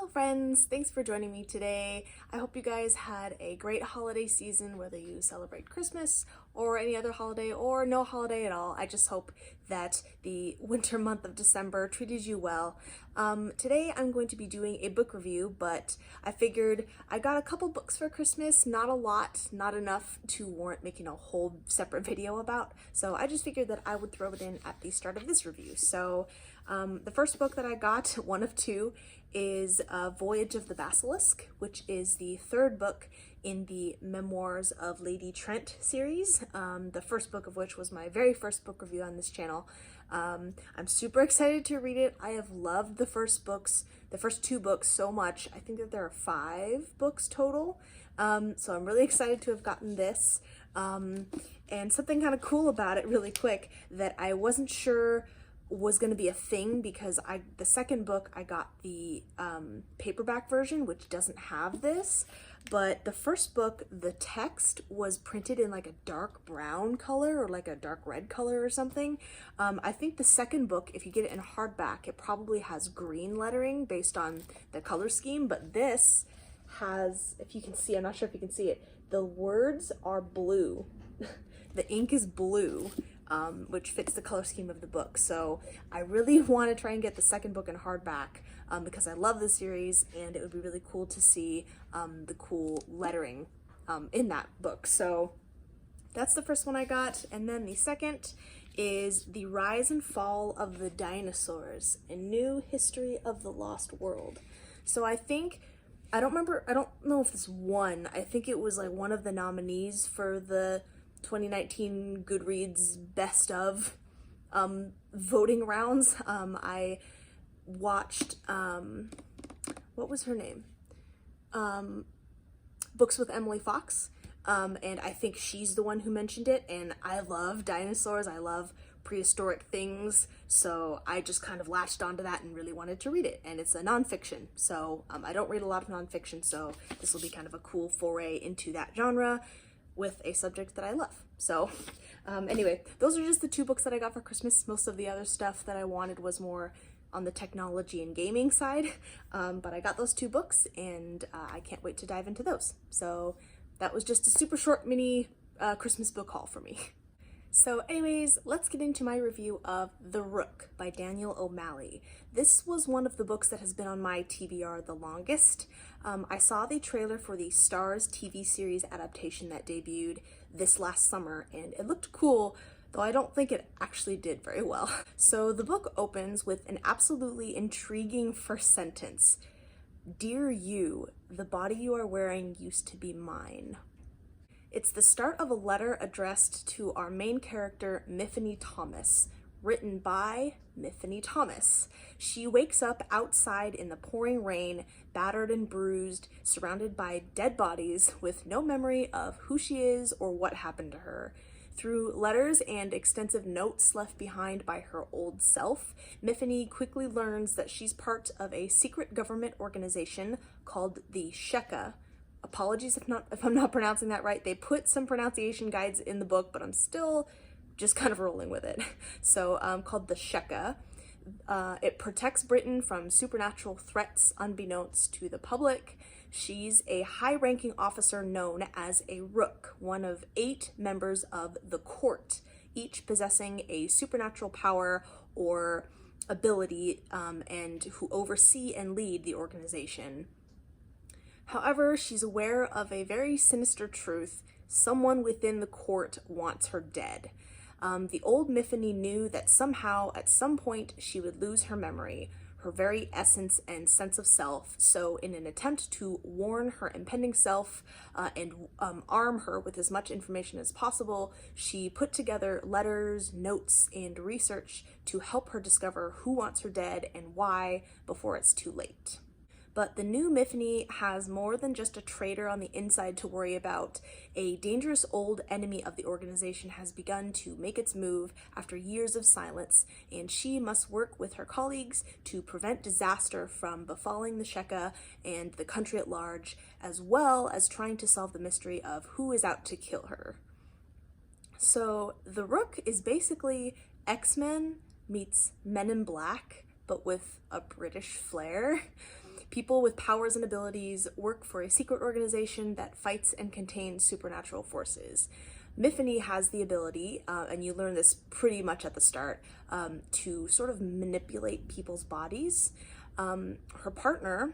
Hello friends, thanks for joining me today. I hope you guys had a great holiday season, whether you celebrate Christmas or any other holiday or no holiday at all. I just hope that the winter month of December treated you well. Today I'm going to be doing a book review, but I figured I got a couple books for Christmas, not a lot, not enough to warrant making a whole separate video about, so I just figured that I would throw it in at the start of this review. So the first book that I got, one of two, is Voyage of the Basilisk, which is the third book in the Memoirs of Lady Trent series, the first book of which was my very first book review on this channel. I'm super excited to read it. I have loved the first two books so much. I think that there are 5 books total, so I'm really excited to have gotten this. And something kind of cool about it, really quick, that I wasn't sure was going to be a thing, because the second book I got the paperback version, which doesn't have this, but the first book, the text was printed in like a dark brown color or like a dark red color or something. I think the second book, if you get it in hardback, it probably has green lettering based on the color scheme, but this has, if you can see, I'm not sure if you can see it, the words are blue. The ink is blue. Which fits the color scheme of the book. So I really want to try and get the second book in hardback because I love the series, and it would be really cool to see the cool lettering in that book. So that's the first one I got. And then the second is The Rise and Fall of the Dinosaurs, A New History of the Lost World. So I don't know if this won. I think it was like one of the nominees for the 2019 Goodreads best of voting rounds. I watched, what was her name? Books with Emily Fox, and I think she's the one who mentioned it, and I love dinosaurs, I love prehistoric things, so I just kind of latched onto that and really wanted to read it. And it's a nonfiction, so I don't read a lot of nonfiction, so this will be kind of a cool foray into that genre with a subject that I love. So anyway, those are just the 2 books that I got for Christmas. Most of the other stuff that I wanted was more on the technology and gaming side, but I got those 2 books, and I can't wait to dive into those. So that was just a super short mini Christmas book haul for me. So anyways, let's get into my review of The Rook by Daniel O'Malley. This was one of the books that has been on my TBR the longest. I saw the trailer for the Stars TV series adaptation that debuted this last summer, and it looked cool, though I don't think it actually did very well. So the book opens with an absolutely intriguing first sentence. "Dear you, the body you are wearing used to be mine." It's the start of a letter addressed to our main character, Myfanwy Thomas, written by Myfanwy Thomas. She wakes up outside in the pouring rain, battered and bruised, surrounded by dead bodies, with no memory of who she is or what happened to her. Through letters and extensive notes left behind by her old self, Myfanwy quickly learns that she's part of a secret government organization called the Sheka. Apologies if I'm not pronouncing that right. They put some pronunciation guides in the book, but I'm still just kind of rolling with it. So called the Sheka. It protects Britain from supernatural threats unbeknownst to the public. She's a high-ranking officer known as a Rook, one of 8 members of the court, each possessing a supernatural power or ability, and who oversee and lead the organization. However, she's aware of a very sinister truth. Someone within the court wants her dead. The old Myfanwy knew that somehow, at some point, she would lose her memory, her very essence and sense of self. So in an attempt to warn her impending self and arm her with as much information as possible, she put together letters, notes, and research to help her discover who wants her dead and why before it's too late. But the new Myfanwy has more than just a traitor on the inside to worry about. A dangerous old enemy of the organization has begun to make its move after years of silence, and she must work with her colleagues to prevent disaster from befalling the Sheka and the country at large, as well as trying to solve the mystery of who is out to kill her. So The Rook is basically X-Men meets Men in Black, but with a British flair. People with powers and abilities work for a secret organization that fights and contains supernatural forces. Miffy has the ability, and you learn this pretty much at the start, to sort of manipulate people's bodies. Her partner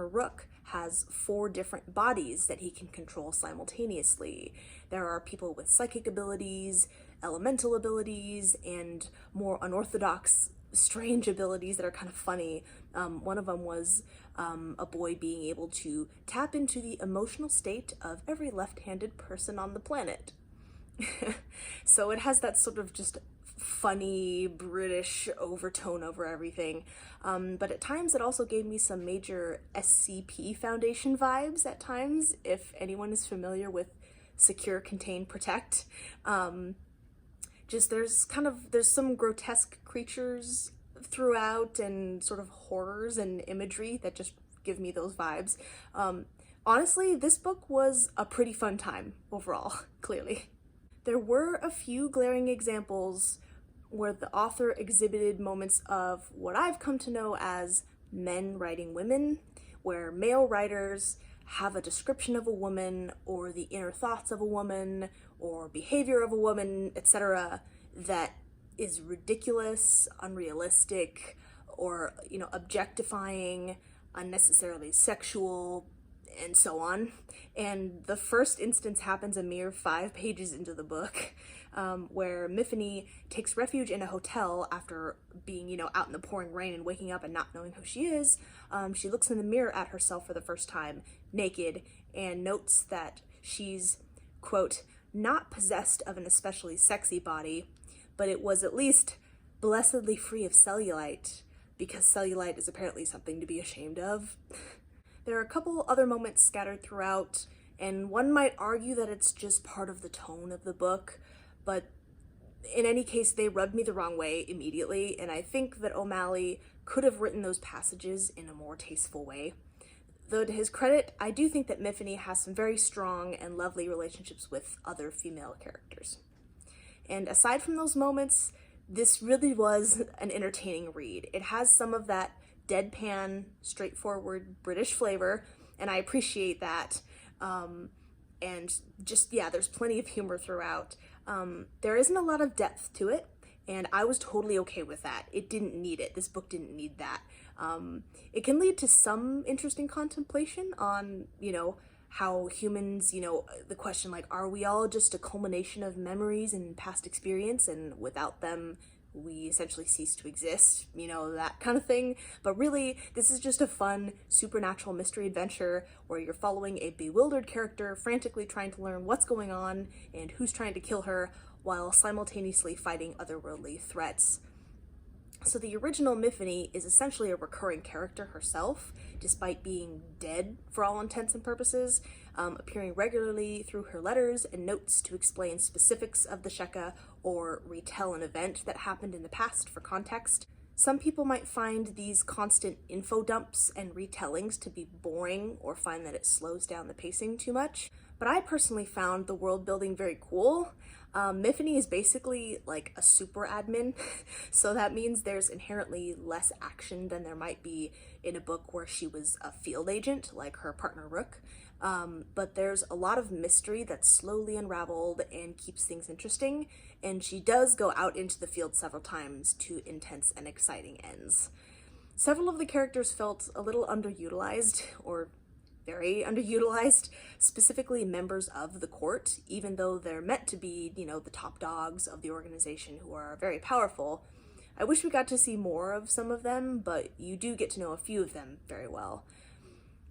Rook, has 4 different bodies that he can control simultaneously. There are people with psychic abilities, elemental abilities, and more unorthodox, strange abilities that are kind of funny. One of them was a boy being able to tap into the emotional state of every left-handed person on the planet. So it has that sort of just funny British overtone over everything, but at times it also gave me some major SCP Foundation vibes at times, if anyone is familiar with Secure, Contain, Protect. Just there's some grotesque creatures throughout and sort of horrors and imagery that just give me those vibes. Honestly, this book was a pretty fun time overall, clearly. There were a few glaring examples where the author exhibited moments of what I've come to know as men writing women, where male writers have a description of a woman or the inner thoughts of a woman or behavior of a woman, etc., that is ridiculous, unrealistic, or, objectifying, unnecessarily sexual, and so on. And the first instance happens a mere 5 pages into the book, where Miffy takes refuge in a hotel after being, out in the pouring rain and waking up and not knowing who she is. She looks in the mirror at herself for the first time, naked, and notes that she's, quote, not possessed of an especially sexy body, but it was at least blessedly free of cellulite, because cellulite is apparently something to be ashamed of. There are a couple other moments scattered throughout, and one might argue that it's just part of the tone of the book, but in any case, they rubbed me the wrong way immediately, and I think that O'Malley could have written those passages in a more tasteful way. Though to his credit, I do think that Miffy has some very strong and lovely relationships with other female characters. And aside from those moments, this really was an entertaining read. It has some of that deadpan, straightforward British flavor, and I appreciate that. And just, there's plenty of humor throughout. There isn't a lot of depth to it, and I was totally okay with that. It didn't need it. This book didn't need that. It can lead to some interesting contemplation on, how humans, the question like, are we all just a culmination of memories and past experience, and without them, we essentially cease to exist, that kind of thing. But really, this is just a fun supernatural mystery adventure where you're following a bewildered character frantically trying to learn what's going on and who's trying to kill her while simultaneously fighting otherworldly threats. So the original Miffy is essentially a recurring character herself, despite being dead for all intents and purposes, appearing regularly through her letters and notes to explain specifics of the Sheka or retell an event that happened in the past for context. Some people might find these constant info dumps and retellings to be boring or find that it slows down the pacing too much, but I personally found the world building very cool. Miffy is basically like a super admin, so that means there's inherently less action than there might be in a book where she was a field agent, like her partner Rook. But there's a lot of mystery that's slowly unraveled and keeps things interesting, and she does go out into the field several times to intense and exciting ends. Several of the characters felt a little underutilized, or very underutilized, specifically members of the court, even though they're meant to be, the top dogs of the organization who are very powerful. I wish we got to see more of some of them, but you do get to know a few of them very well.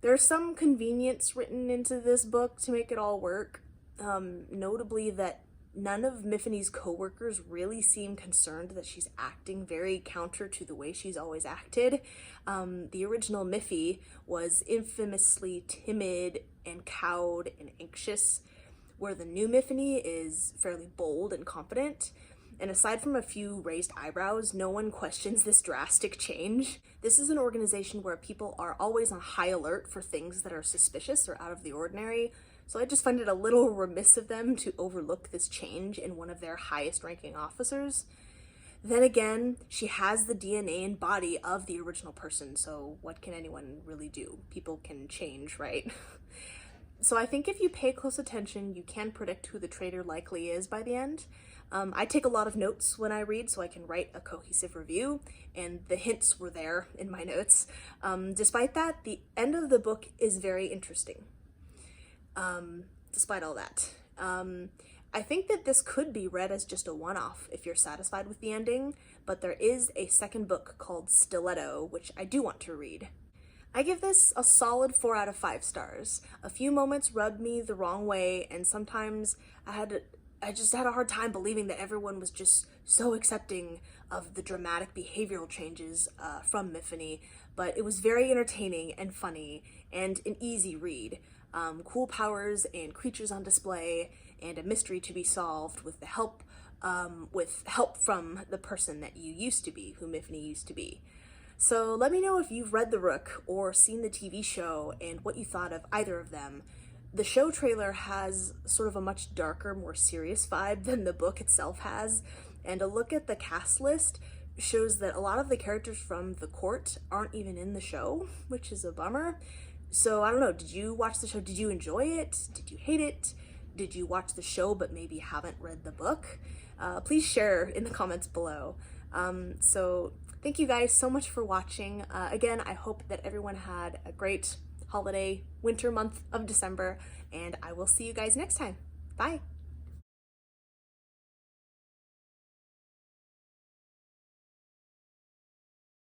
There's some convenience written into this book to make it all work, notably that none of Miffy's co-workers really seem concerned that she's acting very counter to the way she's always acted. The original Miffy was infamously timid and cowed and anxious, where the new Miffy is fairly bold and confident. And aside from a few raised eyebrows, no one questions this drastic change. This is an organization where people are always on high alert for things that are suspicious or out of the ordinary, so I just find it a little remiss of them to overlook this change in one of their highest ranking officers. Then again, she has the DNA and body of the original person, so what can anyone really do? People can change, right? So I think if you pay close attention, you can predict who the traitor likely is by the end. I take a lot of notes when I read so I can write a cohesive review, and the hints were there in my notes. Despite that, the end of the book is very interesting. Despite all that. I think that this could be read as just a one-off if you're satisfied with the ending, but there is a second book called Stiletto, which I do want to read. I give this a solid 4 out of 5 stars. A few moments rubbed me the wrong way, and sometimes I just had a hard time believing that everyone was just so accepting of the dramatic behavioral changes from Miffany, but it was very entertaining and funny and an easy read. Cool powers and creatures on display, and a mystery to be solved with help from the person that you used to be, who Miffany used to be. So let me know if you've read The Rook or seen the TV show and what you thought of either of them. The show trailer has sort of a much darker, more serious vibe than the book itself has, and a look at the cast list shows that a lot of the characters from the court aren't even in the show, which is a bummer. So I don't know, did you watch the show? Did you enjoy it? Did you hate it? Did you watch the show but maybe haven't read the book? Please share in the comments below. So thank you guys so much for watching. Again, I hope that everyone had a great holiday winter month of December, and I will see you guys next time. Bye!